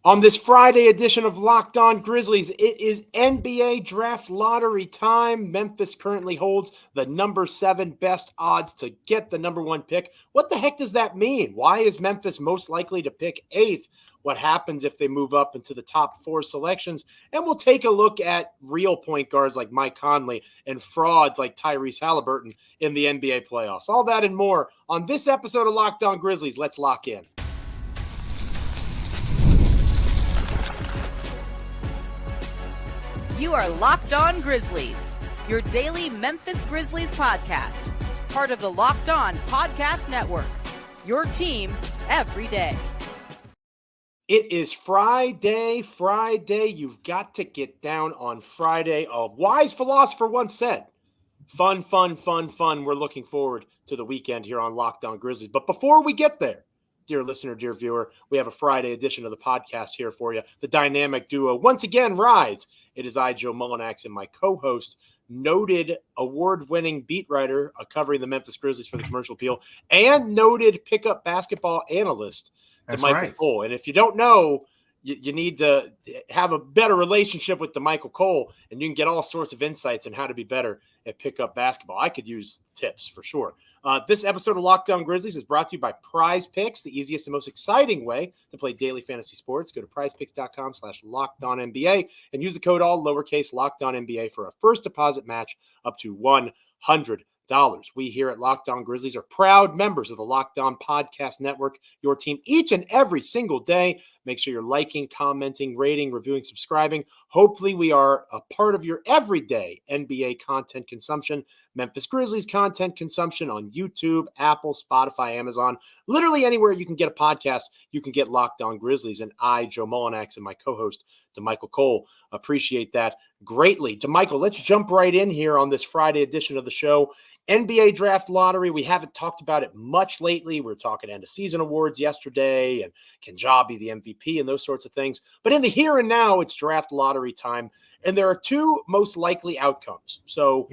On this Friday edition of Locked On Grizzlies, it is NBA Draft Lottery time. Memphis currently holds the number 7 best odds to get the number 1 pick. What the heck does that mean? Why is Memphis most likely to pick 8th? What happens if they move up into the top 4 selections? And we'll take a look at real point guards like Mike Conley and frauds like Tyrese Haliburton in the NBA playoffs. All that and more on this episode of Locked On Grizzlies. Let's lock in. You are Locked On Grizzlies, your daily Memphis Grizzlies podcast, part of the Locked On Podcast Network, your team every day. It is Friday. You've got to get down on Friday. A wise philosopher once said, fun. We're looking forward to the weekend here on Locked On Grizzlies. But before we get there, dear listener, dear viewer, we have a Friday edition of the podcast here for you. The dynamic duo once again rides. It is I, Joe Mullinax, and my co-host, noted award-winning beat writer covering the Memphis Grizzlies for the Commercial Appeal, and noted pickup basketball analyst, Damichael Cole. And if you don't know, you need to have a better relationship with Damichael Cole, and you can get all sorts of insights on how to be better at pickup basketball. I could use tips for sure. This episode of Locked On Grizzlies is brought to you by PrizePicks, the easiest and most exciting way to play daily fantasy sports. Go to prizepicks.com/LockedOnNBA and use the code all lowercase LockedOnNBA for a first deposit match up to $100. We here at Locked On Grizzlies are proud members of the Locked On Podcast Network, your team each and every single day. Make sure you're liking, commenting, rating, reviewing, subscribing. Hopefully we are a part of your everyday NBA content consumption, Memphis Grizzlies content consumption on YouTube, Apple, Spotify, Amazon, literally anywhere you can get a podcast, you can get Locked On Grizzlies. And I, Joe Mullinax, and my co-host, Damichael Cole, appreciate that greatly. Damichael, let's jump right in here on this Friday edition of the show. NBA Draft Lottery, we haven't talked about it much lately. We were talking end of season awards yesterday, and can Ja be the MVP and those sorts of things. But in the here and now, it's draft lottery time, and there are two most likely outcomes. So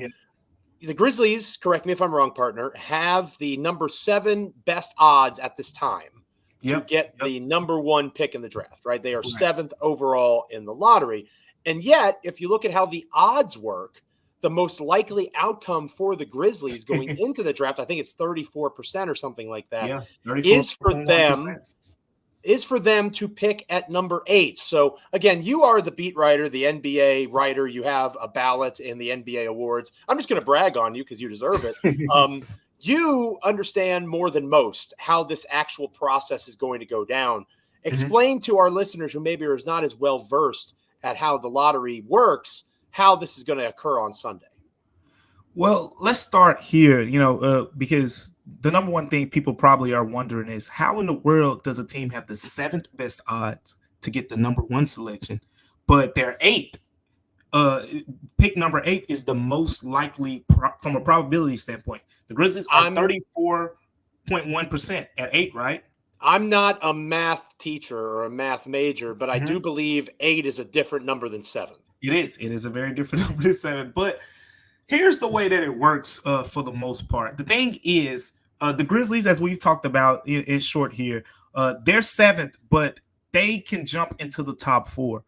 The Grizzlies, correct me if I'm wrong, partner, have the number 7 best odds at this time to get the number 1 pick in the draft, right? They are 7th overall in the lottery. And yet, if you look at how the odds work, the most likely outcome for the Grizzlies going into the draft, I think it's 34% or something like that, is for them to pick at number 8. So again, you are the beat writer, the NBA writer. You have a ballot in the NBA awards. I'm just going to brag on you because you deserve it. You understand more than most how this actual process is going to go down. Explain to our listeners who maybe are not as well versed at how the lottery works, how this is going to occur on Sunday. Well, let's start here, because the number one thing people probably are wondering is how in the world does a team have the 7th best odds to get the number 1 selection, but their 8th pick number 8 is the most likely from a probability standpoint. The Grizzlies are 34.1% at 8, right? I'm not a math teacher or a math major, but I do believe 8 is a different number than 7. It is. It is a very different number than 7. But here's the way that it works for the most part. The thing is, the Grizzlies, as we've talked about in short here, they're 7th, but they can jump into the top 4.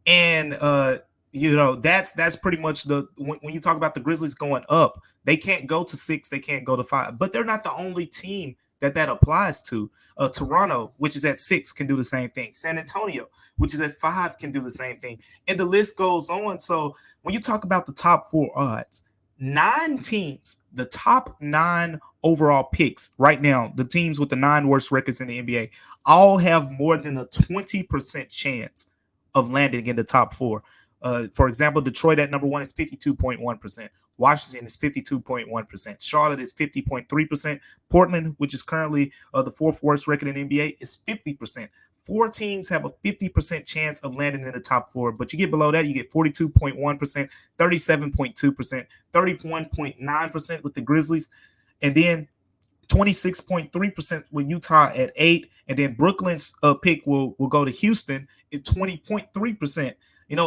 And, that's pretty much when you talk about the Grizzlies going up, they can't go to 6, they can't go to 5. But they're not the only team that applies to. Toronto, which is at 6, can do the same thing. San Antonio, which is at 5, can do the same thing. And the list goes on. So when you talk about the top 4 odds, 9 teams, the top 9 overall picks right now, the teams with the 9 worst records in the NBA, all have more than a 20% chance of landing in the top 4. For example, Detroit at number 1 is 52.1%. Washington is 52.1%. Charlotte is 50.3%. Portland, which is currently the 4th worst record in the NBA, is 50%. 4 teams have a 50% chance of landing in the top 4. But you get below that, you get 42.1%, 37.2%, 31.9% with the Grizzlies, and then 26.3% with Utah at 8. And then Brooklyn's pick will go to Houston at 20.3%.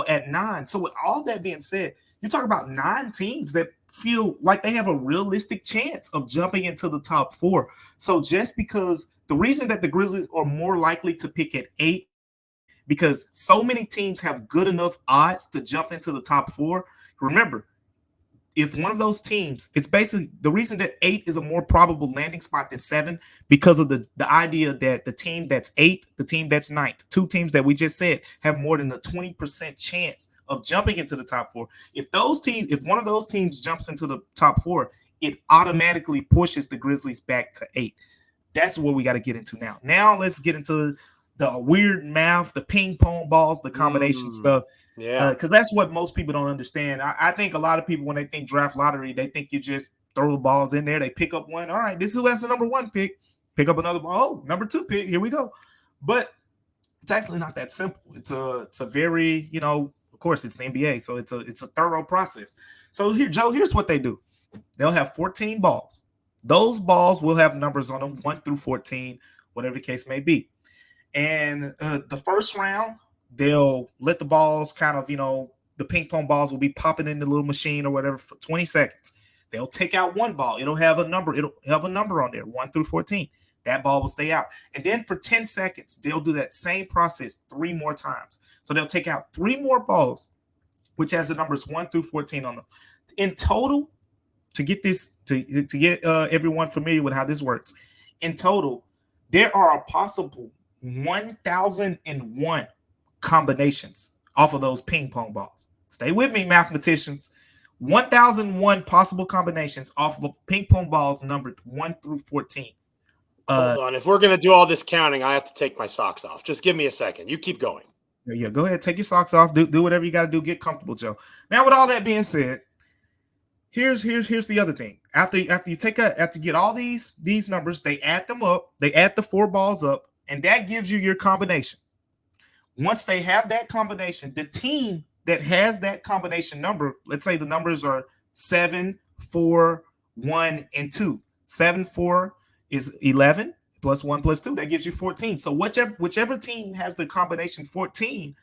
At 9. So with all that being said, you talk about 9 teams that feel like they have a realistic chance of jumping into the top 4. So just because the reason that the Grizzlies are more likely to pick at 8 because so many teams have good enough odds to jump into the top 4. Remember, if one of those teams, it's basically the reason that 8 is a more probable landing spot than 7, because of the idea that the team that's 8, the team that's 9th, 2 teams that we just said have more than a 20% chance of jumping into the top 4. If one of those teams jumps into the top 4, it automatically pushes the Grizzlies back to 8. That's what we got to get into now. Now let's get into the weird math, the ping pong balls, the combination stuff. Yeah. Because that's what most people don't understand. I think a lot of people, when they think draft lottery, they think you just throw the balls in there. They pick up one. All right, this is who has the number 1 pick. Pick up another ball. Oh, number 2 pick. Here we go. But it's actually not that simple. It's a very, of course, it's the NBA, so it's a thorough process. So here, Joe, here's what they do. They'll have 14 balls. Those balls will have numbers on them, 1 through 14, whatever the case may be. And the first round, they'll let the balls kind of, the ping pong balls will be popping in the little machine or whatever for 20 seconds. They'll take out one ball. It'll have a number. It'll have a number on there, 1 through 14. That ball will stay out. And then for 10 seconds, they'll do that same process 3 more times. So they'll take out 3 more balls, which has the numbers 1 through 14 on them. In total, to get this, to get everyone familiar with how this works, in total, there are a possible 1,001 combinations off of those ping pong balls. Stay with me, mathematicians. 1,001 possible combinations off of ping pong balls numbered 1 through 14. Hold on. If we're going to do all this counting, I have to take my socks off. Just give me a second. You keep going. Yeah, go ahead. Take your socks off. Do whatever you got to do. Get comfortable, Joe. Now, with all that being said, here's the other thing. After you get all these numbers, they add them up. They add the 4 balls up, and that gives you your combination. Once they have that combination, the team that has that combination number, let's say the numbers are 7, 4, 1, and 2. 7, 4 is 11 plus 1 plus 2. That gives you 14. So whichever team has the combination 14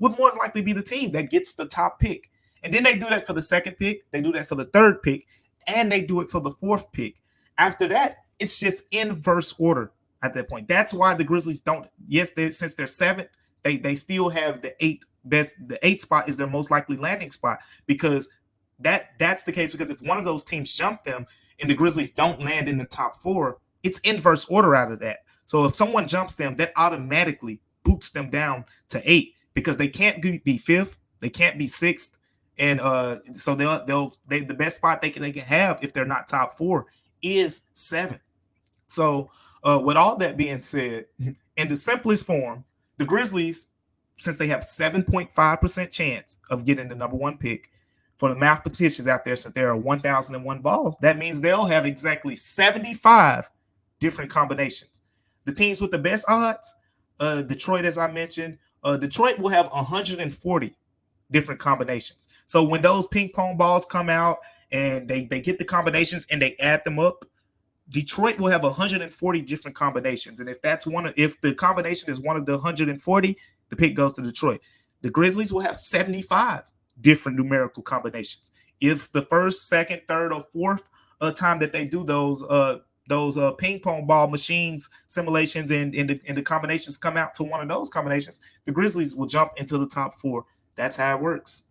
would more likely be the team that gets the top pick. And then they do that for the second pick. They do that for the third pick. And they do it for the 4th pick. After that, it's just inverse order at that point. That's why the Grizzlies don't. Yes, since they're 7th, they still have the 8th best. The 8th spot is their most likely landing spot, because that's the case. Because if one of those teams jump them and the Grizzlies don't land in the top 4, it's inverse order out of that. So if someone jumps them, that automatically boots them down to 8, because they can't be 5th, they can't be 6th, and so the best spot they can have if they're not top 4 is 7. So with all that being said, in the simplest form, the Grizzlies, since they have 7.5% chance of getting the number 1 pick, for the mathematicians out there, since there are 1,001 balls, that means they'll have exactly 75 different combinations. The teams with the best odds, Detroit, as I mentioned, Detroit will have 140 different combinations. So when those ping pong balls come out and they get the combinations and they add them up, Detroit will have 140 different combinations. And if the combination is one of the 140, the pick goes to Detroit. The Grizzlies will have 75 different numerical combinations. If the first, second, third, or 4th time that they do those ping pong ball machines simulations and the combinations come out to one of those combinations, the Grizzlies will jump into the top 4. That's how it works.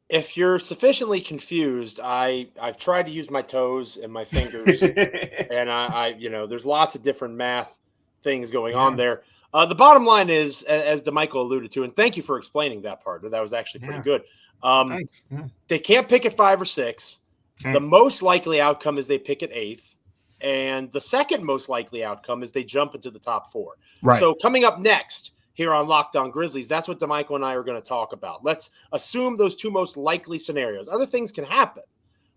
If you're sufficiently confused, I've tried to use my toes and my fingers, and I there's lots of different math things going on there. The bottom line is, as Damichael alluded to, and thank you for explaining that part. That was actually pretty good. Thanks. They can't pick at 5 or 6. Okay. The most likely outcome is they pick at 8th, and the second most likely outcome is they jump into the top 4. Right. So coming up next here on Locked On Grizzlies, that's what Damichael and I are going to talk about. Let's assume those 2 most likely scenarios. Other things can happen,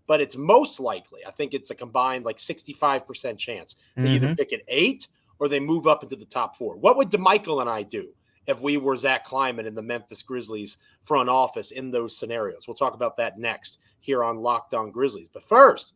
but it's most likely. I think it's a combined 65% chance. They either pick at 8 or they move up into the top 4. What would Damichael and I do if we were Zach Kleiman in the Memphis Grizzlies front office in those scenarios? We'll talk about that next here on Locked On Grizzlies. But first,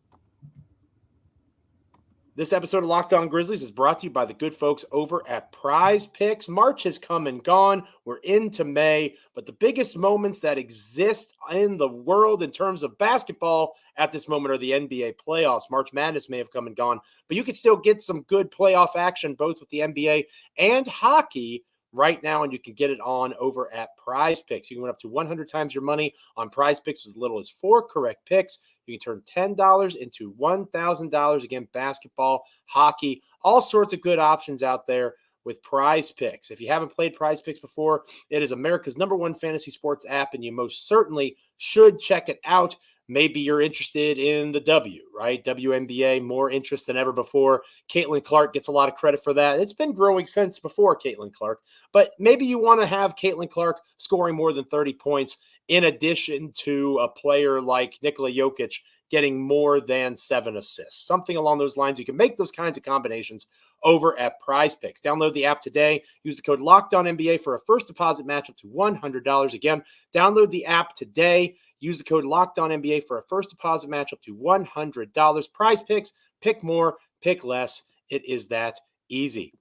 this episode of Locked On Grizzlies is brought to you by the good folks over at PrizePicks. March has come and gone. We're into May, but the biggest moments that exist in the world in terms of basketball at this moment are the NBA playoffs. March Madness may have come and gone, but you can still get some good playoff action both with the NBA and hockey right now, and you can get it on over at PrizePicks. You can win up to 100 times your money on PrizePicks with as little as 4 correct picks. You can turn $10 into $1,000. Again, basketball, hockey, all sorts of good options out there with PrizePicks. If you haven't played PrizePicks before, it is America's #1 fantasy sports app, and you most certainly should check it out. Maybe you're interested in the W, right? WNBA, more interest than ever before. Caitlin Clark gets a lot of credit for that. It's been growing since before Caitlin Clark, but maybe you want to have Caitlin Clark scoring more than 30 points in addition to a player like Nikola Jokic getting more than 7 assists. Something along those lines. You can make those kinds of combinations over at PrizePicks. Download the app today. Use the code LOCKEDONNBA for a first deposit match up to $100. Again, download the app today. Use the code LOCKEDONNBA for a first deposit match up to $100. PrizePicks, pick more, pick less. It is that easy.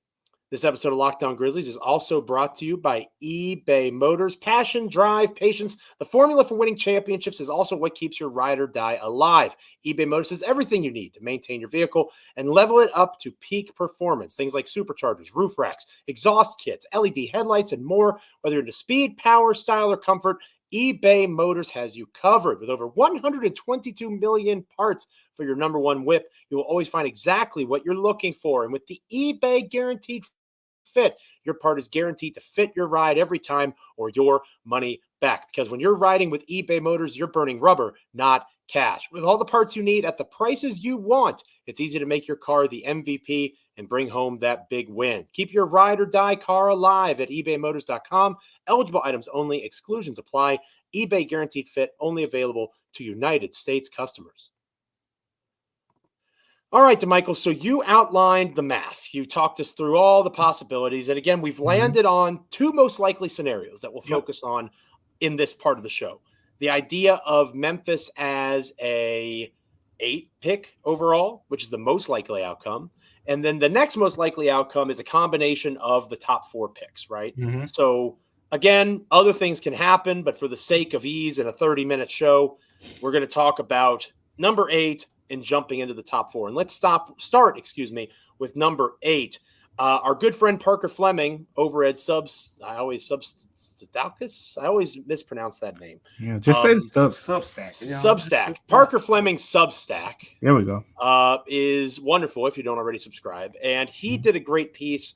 This episode of Locked On Grizzlies is also brought to you by eBay Motors. Passion, drive, patience. The formula for winning championships is also what keeps your ride or die alive. eBay Motors has everything you need to maintain your vehicle and level it up to peak performance. Things like superchargers, roof racks, exhaust kits, LED headlights, and more. Whether you're into speed, power, style, or comfort, eBay Motors has you covered. With over 122 million parts for your number one whip, you will always find exactly what you're looking for. And with the eBay Guaranteed Fit, your part is guaranteed to fit your ride every time or your money back. Because when you're riding with eBay Motors, you're burning rubber, not cash. With all the parts you need at the prices you want, it's easy to make your car the MVP and bring home that big win. Keep your ride or die car alive at ebaymotors.com. Eligible items only. Exclusions apply. eBay Guaranteed Fit only available to United States customers. All right, Damichael, so you outlined the math. You talked us through all the possibilities. And again, we've landed on 2 most likely scenarios that we'll focus on in this part of the show. The idea of Memphis as a 8 pick overall, which is the most likely outcome. And then the next most likely outcome is a combination of the top 4 picks, right? So again, other things can happen, but for the sake of ease in a 30-minute show, we're going to talk about number 8 and jumping into the top 4. And let's start with number 8. Our good friend Parker Fleming over at I always mispronounce that name. Yeah, just say Substack. Substack. Parker Fleming Substack. There we go. Is wonderful if you don't already subscribe. And he did a great piece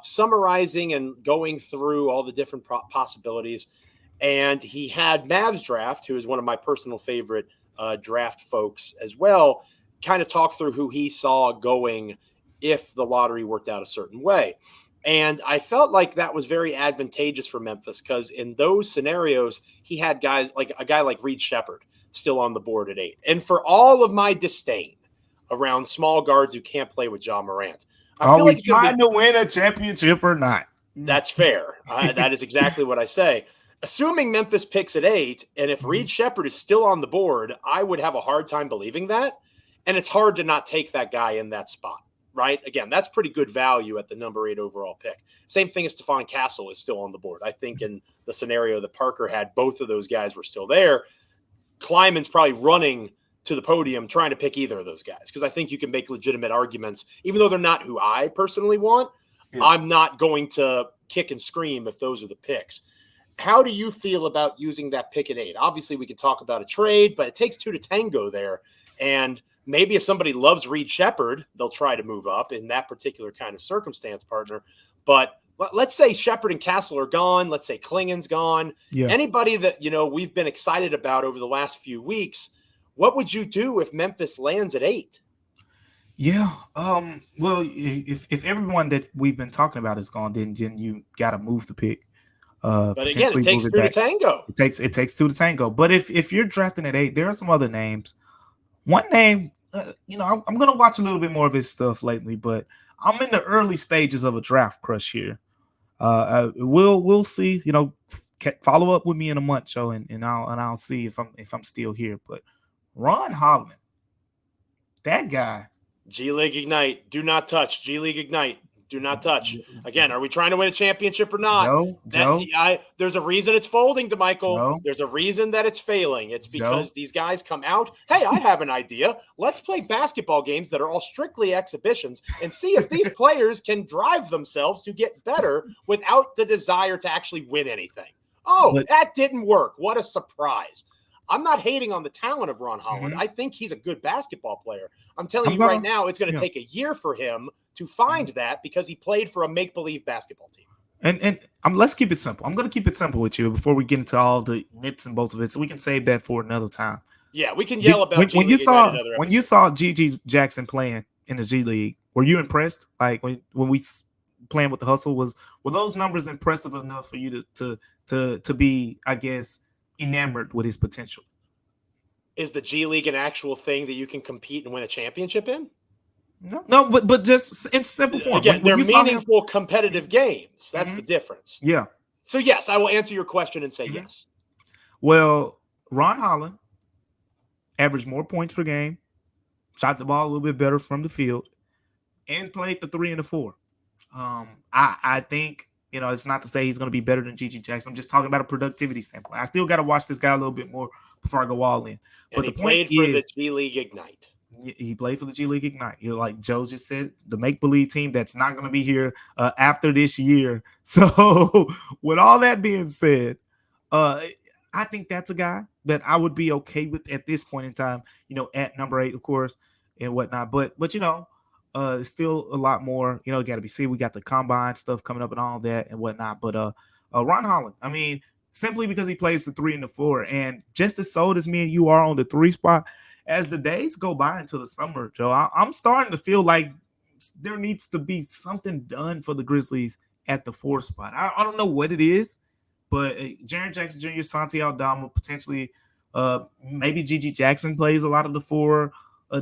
summarizing and going through all the different possibilities. And he had Mavs Draft, who is one of my personal favorite draft folks as well, kind of talk through who he saw going if the lottery worked out a certain way. And I felt like that was very advantageous for Memphis because in those scenarios, he had guys like a guy like Reed Shepherd still on the board at 8. And for all of my disdain around small guards who can't play with Ja Morant, I feel like trying to win a championship or not? That's fair. That is exactly what I say. Assuming Memphis picks at 8, and if Reed Shepherd is still on the board, I would have a hard time believing that. And it's hard to not take that guy in that spot, right? Again, that's pretty good value at the number 8 overall pick. Same thing as Stephon Castle is still on the board. I think in the scenario that Parker had, both of those guys were still there. Kleiman's probably running to the podium trying to pick either of those guys because I think you can make legitimate arguments, even though they're not who I personally want. Yeah. I'm not going to kick and scream if those are the picks. How do you feel about using that pick at 8? Obviously, we can talk about a trade, but it takes 2 to tango there. And maybe if somebody loves Reed Shepherd, they'll try to move up in that particular kind of circumstance, partner. But let's say Shepherd and Castle are gone. Let's say Klingen's gone. Yeah. Anybody that, we've been excited about over the last few weeks, what would you do if Memphis lands at 8? Yeah. Well, if everyone that we've been talking about is gone, then you got to move the pick. But again, it takes 2 to tango. It takes 2 to tango. But if you're drafting at 8, there are some other names. One name, I'm going to watch a little bit more of his stuff lately, but I'm in the early stages of a draft crush here. We'll see. Follow up with me in a month, Joe, and I'll see if I'm still here. But Ron Holland, that guy. G League Ignite. Do not touch. G League Ignite. Do not touch. Again, are we trying to win a championship or not? Joe. There's a reason it's folding, Damichael. Joe. There's a reason that it's failing. It's because these guys come out, hey, I have an idea. Let's play basketball games that are all strictly exhibitions and see if these players can drive themselves to get better without the desire to actually win anything. That didn't work. What a surprise. I'm not hating on the talent of Ron Holland. I think he's a good basketball player. I'm telling you right now, it's going to take a year for him to find that because he played for a make-believe basketball team. And let's keep it simple. I'm going to keep it simple with you before we get into all the nips and bolts of it, so we can save that for another time. Yeah, we can yell about when you saw G.G. Jackson playing in the G League. Were you impressed? Like when we playing with the hustle, were those numbers impressive enough for you to be, I guess, enamored with his potential? Is the G League an actual thing that you can compete and win a championship in? No, but just in simple form. Again, they're meaningful competitive games. That's the difference. Yeah. So, yes, I will answer your question and say yes. Well, Ron Holland averaged more points per game, shot the ball a little bit better from the field, and played the 3 and the 4. I think, it's not to say he's going to be better than G.G. Jackson. I'm just talking about a productivity standpoint. I still got to watch this guy a little bit more before I go all in. But the point is, he played for the G League Ignite. He played for the G League Ignite. Like Joe just said, the make-believe team that's not going to be here after this year. So with all that being said, I think that's a guy that I would be okay with at this point in time, at number 8, of course, and whatnot. But it's still a lot more, got to be seen. We got the combine stuff coming up and all that and whatnot. But Ron Holland, I mean, simply because he plays the 3 and the 4, and just as sold as me and you are on the 3 spot, as the days go by into the summer, Joe, I'm starting to feel like there needs to be something done for the Grizzlies at the 4 spot. I don't know what it is, but Jaren Jackson Jr., Santi Aldama, potentially maybe G.G. Jackson plays a lot of the 4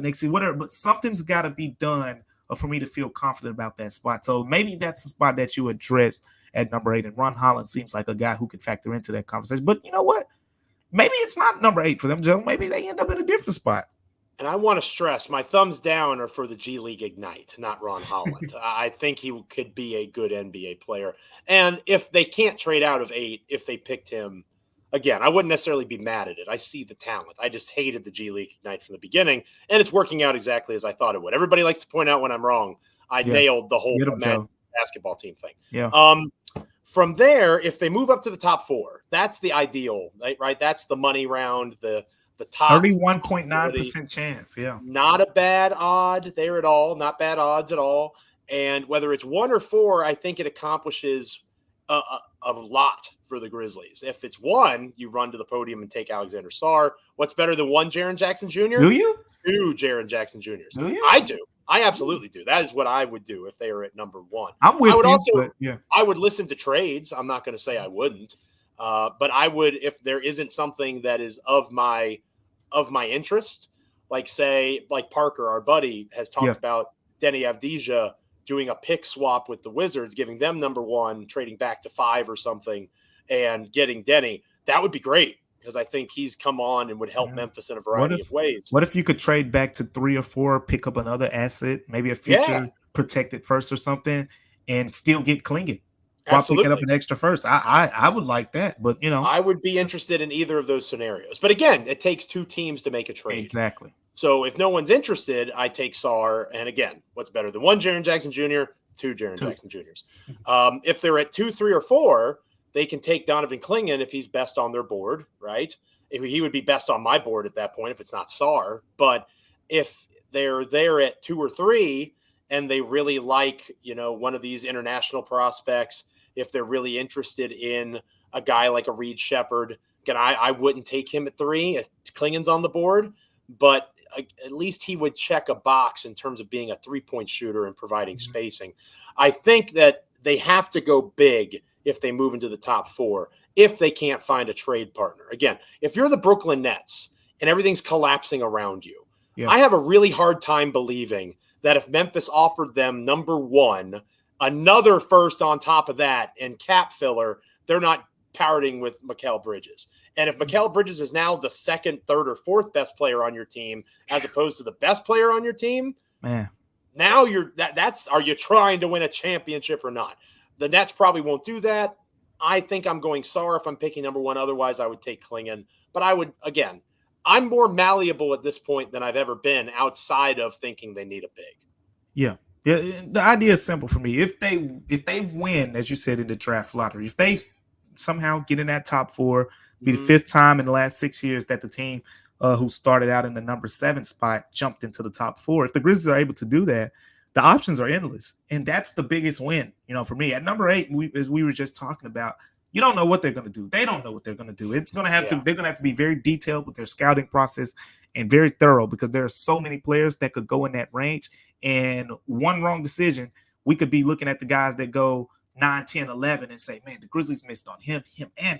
next season, whatever. But something's got to be done for me to feel confident about that spot. So maybe that's the spot that you address at number 8. And Ron Holland seems like a guy who could factor into that conversation. But you know what? Maybe it's not number 8 for them, Joe. Maybe they end up in a different spot. And I want to stress, my thumbs down are for the G League Ignite, not Ron Holland. I think he could be a good NBA player. And if they can't trade out of 8, if they picked him, again, I wouldn't necessarily be mad at it. I see the talent. I just hated the G League Ignite from the beginning, and it's working out exactly as I thought it would. Everybody likes to point out when I'm wrong. I nailed the whole basketball team thing. Yeah. From there, if they move up to the top 4, that's the ideal, right? That's the money round, the top 31.9% chance. Yeah. Not a bad odd there at all. Not bad odds at all. And whether it's 1 or 4, I think it accomplishes a lot for the Grizzlies. If it's 1, you run to the podium and take Alexander Sarr. What's better than 1 Jaren Jackson Jr.? Do you? 2 Jaren Jackson Jr.'s. Do you? I do. I absolutely do. That is what I would do if they are at number 1. I'm with I would listen to trades. I'm not going to say I wouldn't. But I would, if there isn't something that is of my interest, like Parker, our buddy, has talked about Denny Avdija doing a pick swap with the Wizards, giving them number 1, trading back to 5 or something, and getting Denny. That would be great because I think he's come on and would help Memphis in a variety of ways. What if you could trade back to 3 or 4, pick up another asset, maybe a future protected first or something, and still get Clingan while picking up an extra first? I would like that, but I would be interested in either of those scenarios. But again, it takes 2 teams to make a trade. Exactly. So if no one's interested, I take Sarr. And again, what's better than 1 Jaren Jackson Jr., 2 Jaren Jackson Jr.'s. If they're at 2, 3, or 4, they can take Donovan Clingan if he's best on their board, right? He would be best on my board at that point if it's not Sarr. But if they're there at 2 or 3 and they really like, one of these international prospects, if they're really interested in a guy like a Reed Shepherd, again, I wouldn't take him at 3 if Clingan's on the board, but at least he would check a box in terms of being a 3-point shooter and providing spacing. I think that they have to go big if they move into the top 4, if they can't find a trade partner. Again, if you're the Brooklyn Nets and everything's collapsing around you, I have a really hard time believing that if Memphis offered them number 1, another first on top of that, and cap filler, they're not parroting with Mikal Bridges. And if Mikal Bridges is now the 2nd, 3rd, or 4th best player on your team, as opposed to the best player on your team, man, Now are you trying to win a championship or not? The Nets probably won't do that. I think I'm going Sar if I'm picking number one. Otherwise, I would take Klingon. But I'm more malleable at this point than I've ever been outside of thinking they need a big. Yeah. The idea is simple for me. If they win, as you said, in the draft lottery, if they somehow get in that top four, be the fifth time in the last 6 years that the team who started out in the number 7 spot jumped into the top 4. If the Grizzlies are able to do that, the options are endless, and that's the biggest win, for me. At number 8, as we were just talking about, you don't know what they're going to do. They don't know what they're going to do. It's going to have to. They're going to have to be very detailed with their scouting process and very thorough, because there are so many players that could go in that range, and one wrong decision, we could be looking at the guys that go 9, 10, 11 and say, man, the Grizzlies missed on him, and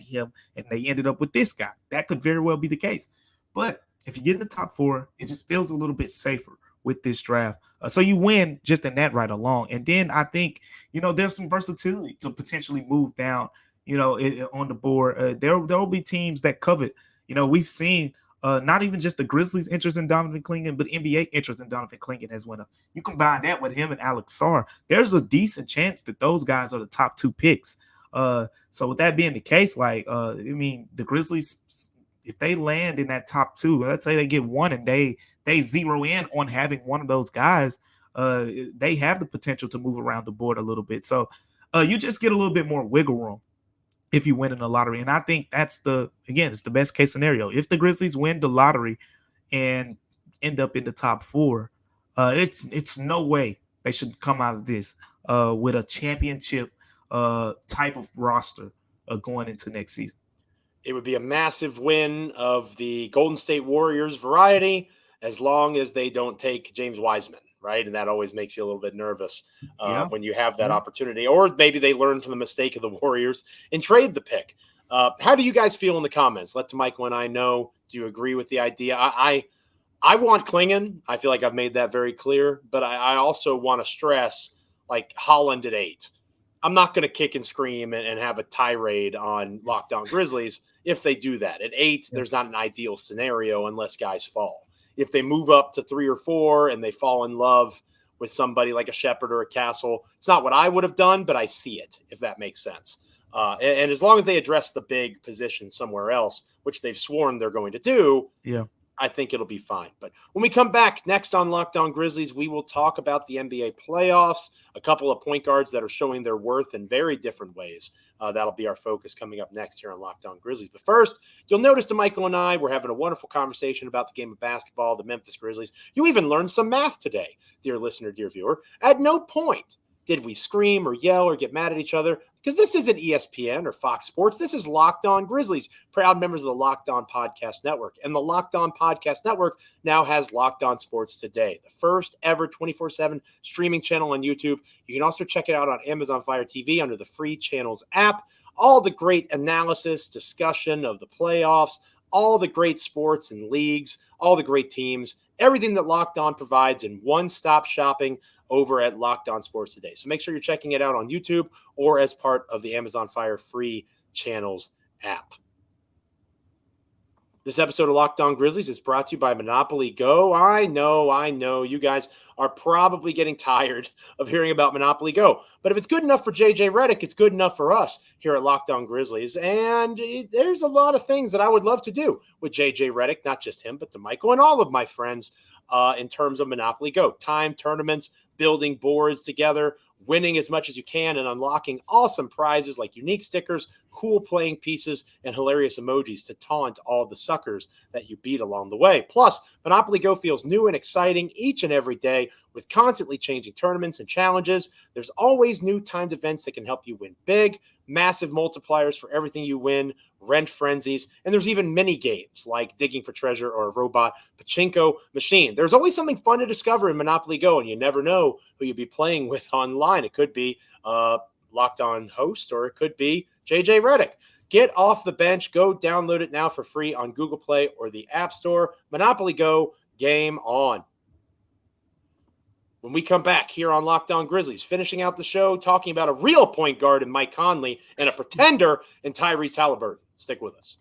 they ended up with this guy. That could very well be the case. But if you get in the top 4, it just feels a little bit safer with this draft. So you win just in that right along. And then I think, there's some versatility to potentially move down, on the board. There will be teams that covet. We've seen not even just the Grizzlies' interest in Donovan Clingan, but NBA interest in Donovan Clingan as well. You combine that with him and Alex Sarr, there's a decent chance that those guys are the top 2 picks. So with that being the case, the Grizzlies, if they land in that top 2, let's say they get one and they zero in on having one of those guys, they have the potential to move around the board a little bit. So you just get a little bit more wiggle room if you win in the lottery. And I think it's the best case scenario. If the Grizzlies win the lottery and end up in the top 4, it's no way they should come out of this with a championship type of roster going into next season. It would be a massive win of the Golden State Warriors variety, as long as they don't take James Wiseman, right? And that always makes you a little bit nervous when you have that opportunity. Or maybe they learn from the mistake of the Warriors and trade the pick. How do you guys feel in the comments? Let Damichael and I know. Do you agree with the idea? I want Klingan. I feel like I've made that very clear. But I also want to stress, Holland at 8. I'm not going to kick and scream and have a tirade on Locked On Grizzlies if they do that. At 8, there's not an ideal scenario unless guys fall. If they move up to 3 or 4 and they fall in love with somebody like a Shepherd or a Castle, it's not what I would have done, but I see it, if that makes sense. And as long as they address the big position somewhere else, which they've sworn they're going to do, I think it'll be fine. But when we come back next on Locked On Grizzlies, we will talk about the NBA playoffs, a couple of point guards that are showing their worth in very different ways. That'll be our focus coming up next here on Locked On Grizzlies. But first, you'll notice Damichael and I were having a wonderful conversation about the game of basketball, the Memphis Grizzlies. You even learned some math today, dear listener, dear viewer. At no point did we scream or yell or get mad at each other, because this isn't ESPN or Fox Sports. This is Locked On Grizzlies, proud members of the Locked On Podcast Network. And the Locked On Podcast Network now has Locked On Sports Today, the first ever 24/7 streaming channel on YouTube. You can also check it out on Amazon Fire TV under the free channels app. All the great analysis, discussion of the playoffs, all the great sports and leagues, all the great teams, everything that Locked On provides in one-stop shopping over at Locked On Sports Today. So make sure you're checking it out on YouTube or as part of the Amazon Fire free channels app. This episode of Locked On Grizzlies is brought to you by Monopoly Go. I know. You guys are probably getting tired of hearing about Monopoly Go. But if it's good enough for JJ Redick, it's good enough for us here at Locked On Grizzlies. And there's a lot of things that I would love to do with JJ Redick, not just him, but Damichael and all of my friends in terms of Monopoly Go. Time, tournaments, building boards together, winning as much as you can, and unlocking awesome prizes like unique stickers, cool playing pieces, and hilarious emojis to taunt all the suckers that you beat along the way. Plus, Monopoly Go feels new and exciting each and every day with constantly changing tournaments and challenges. There's always new timed events that can help you win big, massive multipliers for everything you win, rent frenzies, and there's even mini games like digging for treasure or a robot pachinko machine. There's always something fun to discover in Monopoly Go, and you never know who you'll be playing with online. It could be Locked On host, or it could be JJ Redick. Get off the bench. Go download it now for free on Google Play or the App Store. Monopoly Go, game on. When we come back here on Locked On Grizzlies, finishing out the show, talking about a real point guard in Mike Conley and a pretender in Tyrese Haliburton. Stick with us.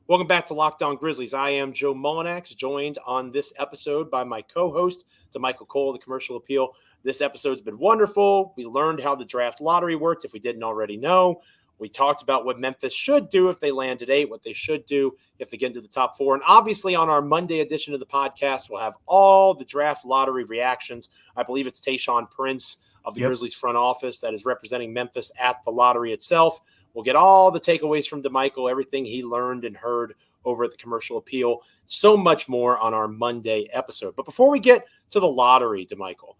Welcome back to Locked On Grizzlies. I am Joe Mullinax, joined on this episode by my co-host, Damichael Cole, the Commercial Appeal. This episode's been wonderful. We learned how the draft lottery worked, if we didn't already know. We talked about what Memphis should do if they land at 8, what they should do if they get into the top 4. And obviously on our Monday edition of the podcast, we'll have all the draft lottery reactions. I believe it's Tayshaun Prince of the Grizzlies front office that is representing Memphis at the lottery itself. We'll get all the takeaways from Damichael, everything he learned and heard over at the Commercial Appeal. So much more on our Monday episode. But before we get to the lottery, Damichael,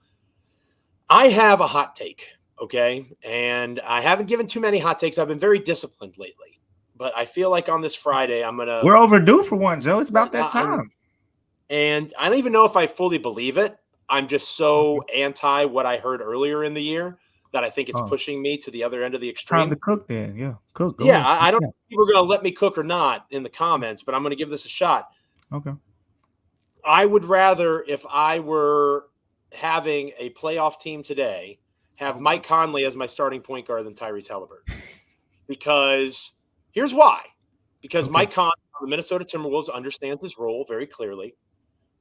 I have a hot take, okay? And I haven't given too many hot takes. I've been very disciplined lately. But I feel like on this Friday, I'm going to... We're overdue for one, Joe. It's about that time. And I don't even know if I fully believe it. I'm just so anti what I heard earlier in the year that I think it's pushing me to the other end of the extreme. Time to cook then, yeah. Cook. I don't know if people are going to let me cook or not in the comments, but I'm going to give this a shot. Okay. I would rather, if I were having a playoff team today, have Mike Conley as my starting point guard than Tyrese Haliburton. Because here's why. Because Mike Conley on the Minnesota Timberwolves understands his role very clearly.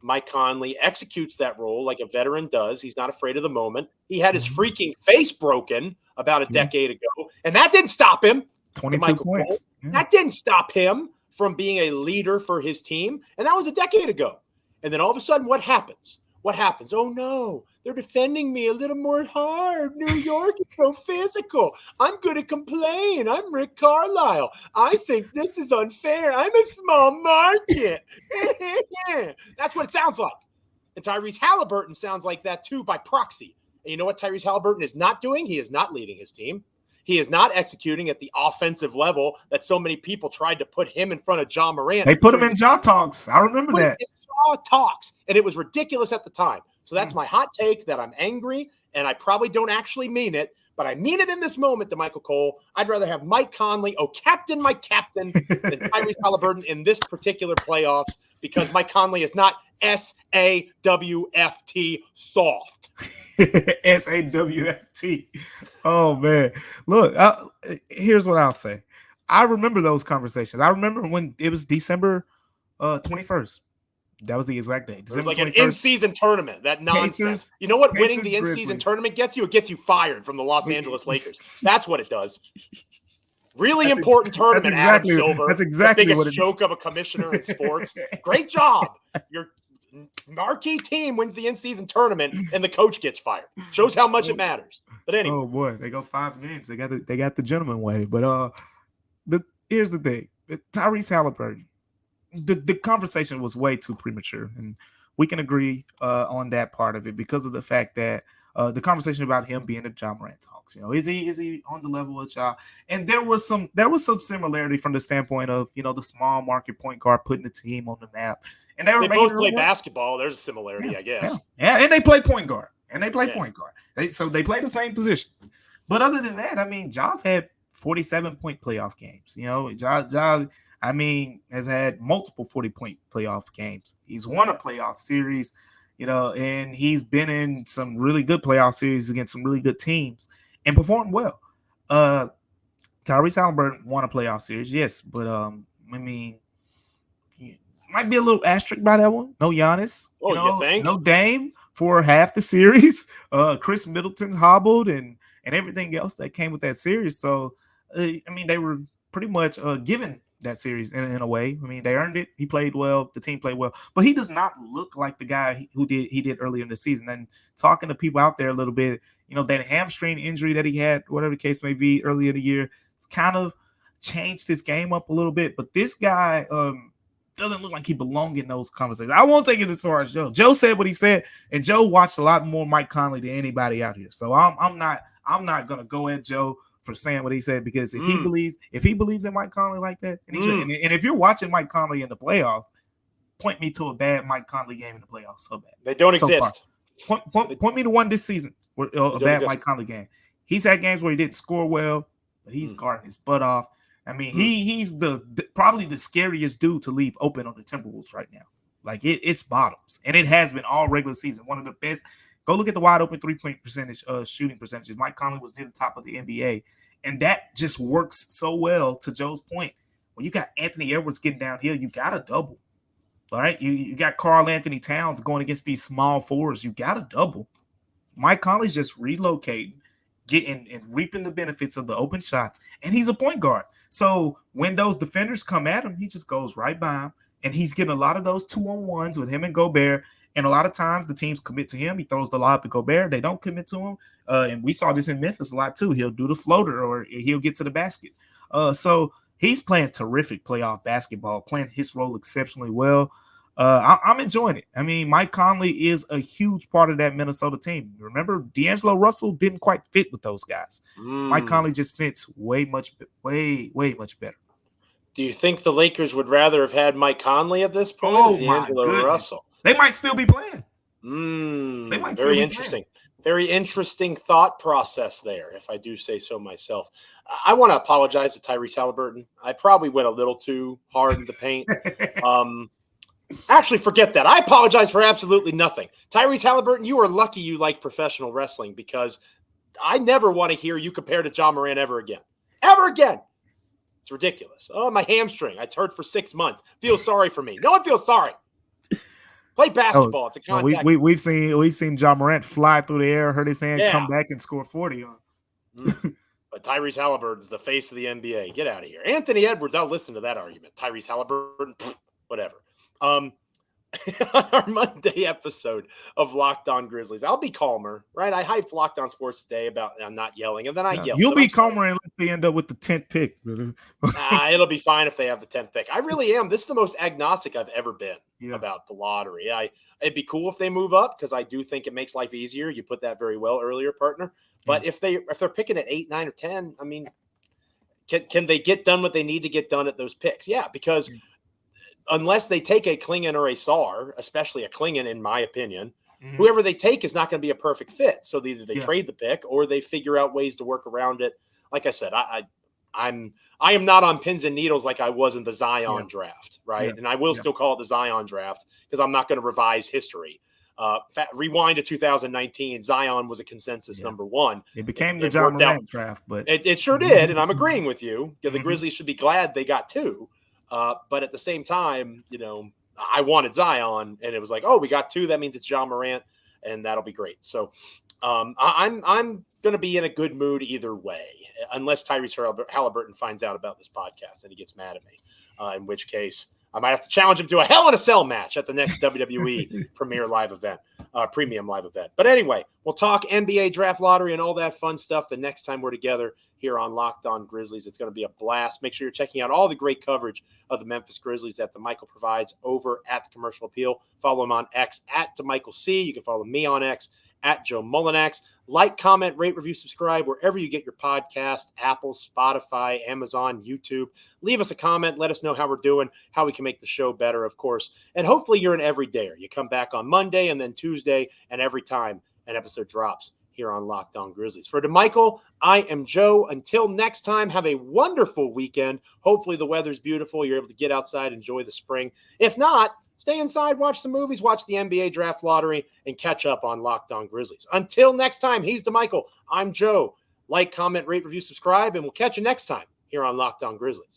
Mike Conley executes that role like a veteran does. He's not afraid of the moment. He had his freaking face broken about a decade ago, and that didn't stop him. 22 points. That didn't stop him from being a leader for his team, and that was a decade ago. And then all of a sudden, what happens? What happens? Oh, no, they're defending me a little more hard. New York is so physical. I'm going to complain. I'm Rick Carlisle. I think this is unfair. I'm a small market. That's what it sounds like. And Tyrese Haliburton sounds like that, too, by proxy. And you know what Tyrese Haliburton is not doing? He is not leading his team. He is not executing at the offensive level that so many people tried to put him in front of John Morant. They put him in jaw talks. I remember that. Jaw talks. And it was ridiculous at the time. So that's my hot take, that I'm angry, and I probably don't actually mean it, but I mean it in this moment, Damichael Cole. I'd rather have Mike Conley, my captain, than Tyrese Haliburton in this particular playoffs, because Mike Conley is not S-A-W-F-T soft. S-A-W-F-T. Oh, man. Look, here's what I'll say. I remember those conversations. I remember when it was December 21st. That was the exact date. It was like 21st. An in-season tournament. That nonsense. Pacers, you know what winning the in-season tournament gets you? It gets you fired from the Los Angeles Lakers. That's what it does. Really important tournament, Adam Silver. That's exactly the what biggest joke of a commissioner in sports. Great job. Your marquee team wins the in-season tournament, and the coach gets fired. Shows how much it matters. But anyway. Oh, boy. They go 5 games. They got the gentleman way. But here's the thing. Tyrese Haliburton. The conversation was way too premature, and we can agree on that part of it because of the fact that the conversation about him being a Ja Morant talks. You know, is he on the level of Ja? And there was some similarity from the standpoint of, you know, the small market point guard putting the team on the map. And they both play basketball. There's a similarity, I guess. Yeah, and they play point guard. Point guard. So they play the same position. But other than that, I mean, Ja's had 47-point playoff games. You know, Ja has had multiple 40-point playoff games. He's won a playoff series, you know, and he's been in some really good playoff series against some really good teams and performed well. Tyrese Haliburton won a playoff series, yes, but might be a little asterisk by that one. No Giannis, you think? No Dame for half the series. Chris Middleton's hobbled and everything else that came with that series. So, they were pretty much given that series in a way. I mean, they earned it. He played well. The team played well, but he does not look like the guy who did earlier in the season. And talking to people out there a little bit, you know, that hamstring injury that he had, whatever the case may be, earlier in the year, it's kind of changed his game up a little bit. But this guy doesn't look like he belongs in those conversations. I won't take it as far as Joe. Joe said what he said, and Joe watched a lot more Mike Conley than anybody out here. So I'm not gonna go at Joe for saying what he said, because if he believes in Mike Conley like that, and if you're watching Mike Conley in the playoffs, point me to a bad Mike Conley game in the playoffs. So bad. They don't exist. Point me to one this season where a bad Mike Conley game. He's had games where he didn't score well, but he's guarding his butt off. I mean, he's probably the scariest dude to leave open on the Timberwolves right now. Like it's bottoms, and it has been all regular season. One of the best. Go look at the wide open 3-point percentage, shooting percentages. Mike Conley was near the top of the NBA, and that just works so well. To Joe's point, when you got Anthony Edwards getting downhill, you got to double. All right, you got Karl Anthony Towns going against these small forwards. You got to double. Mike Conley's just relocating, getting and reaping the benefits of the open shots, and he's a point guard. So when those defenders come at him, he just goes right by him, and he's getting a lot of those 2-on-1s with him and Gobert. And a lot of times the teams commit to him. He throws the lob to Gobert. They don't commit to him. And we saw this in Memphis a lot too. He'll do the floater or he'll get to the basket. So he's playing terrific playoff basketball, playing his role exceptionally well. I'm enjoying it. I mean, Mike Conley is a huge part of that Minnesota team. Remember, D'Angelo Russell didn't quite fit with those guys. Mike Conley just fits way much better. Do you think the Lakers would rather have had Mike Conley at this point Oh, than my D'Angelo goodness. Russell? They might still be playing. They might very interesting. Very interesting thought process there, if I do say so myself. I want to apologize to Tyrese Haliburton. I probably went a little too hard in the paint. Actually, forget that. I apologize for absolutely nothing. Tyrese Haliburton, you are lucky you like professional wrestling, because I never want to hear you compare to John Morant ever again. Ever again. It's ridiculous. Oh, my hamstring. It's hurt for 6 months. Feel sorry for me. No one feels sorry. Play basketball. It's a contact. We've seen John Morant fly through the air, hurt his hand, come back and score 40 on. But Tyrese Haliburton is the face of the NBA. Get out of here. Anthony Edwards, I'll listen to that argument. Tyrese Haliburton, whatever. On our Monday episode of Locked On Grizzlies, I'll be calmer, right? I hyped Locked On Sports today about I'm not yelling, and then I yelled. You'll be calmer unless they end up with the 10th pick. It'll be fine if they have the 10th pick. I really am. This is the most agnostic I've ever been about the lottery. It'd be cool if they move up, because I do think it makes life easier. You put that very well earlier, partner. But if they're picking at 8, 9, or 10, I mean, can they get done what they need to get done at those picks? Yeah, because unless they take a Klingon or a Sar, especially a Klingon, in my opinion, whoever they take is not going to be a perfect fit. So either they trade the pick or they figure out ways to work around it. Like I said, I am not on pins and needles like I was in the Zion draft, right? And I will still call it the Zion draft, because I'm not going to revise history. Rewind to 2019, Zion was a consensus number one. It became the John Morant draft, but it sure did, and I'm agreeing with you. The Grizzlies should be glad they got 2. But at the same time, I wanted Zion, and it was like, oh, we got 2. That means it's John Morant, and that'll be great. So I'm going to be in a good mood either way, unless Tyrese Haliburton finds out about this podcast and he gets mad at me, in which case I might have to challenge him to a Hell in a Cell match at the next WWE premium live event. But anyway, we'll talk NBA draft lottery and all that fun stuff the next time we're together here on Locked On Grizzlies. It's going to be a blast. Make sure you're checking out all the great coverage of the Memphis Grizzlies that Damichael provides over at the Commercial Appeal. Follow him on X at Damichael C. You can follow me on X at Joe Mullinax. Like, comment, rate, review, subscribe wherever you get your podcast, Apple, Spotify, Amazon, YouTube. Leave us a comment. Let us know how we're doing, how we can make the show better, of course. And hopefully you're an everydayer. You come back on Monday and then Tuesday, and every time an episode drops here on Locked On Grizzlies. For Damichael, I am Joe. Until next time, have a wonderful weekend. Hopefully the weather's beautiful. You're able to get outside, enjoy the spring. If not, stay inside, watch some movies, watch the NBA draft lottery, and catch up on Locked On Grizzlies. Until next time, he's Damichael. I'm Joe. Like, comment, rate, review, subscribe, and we'll catch you next time here on Locked On Grizzlies.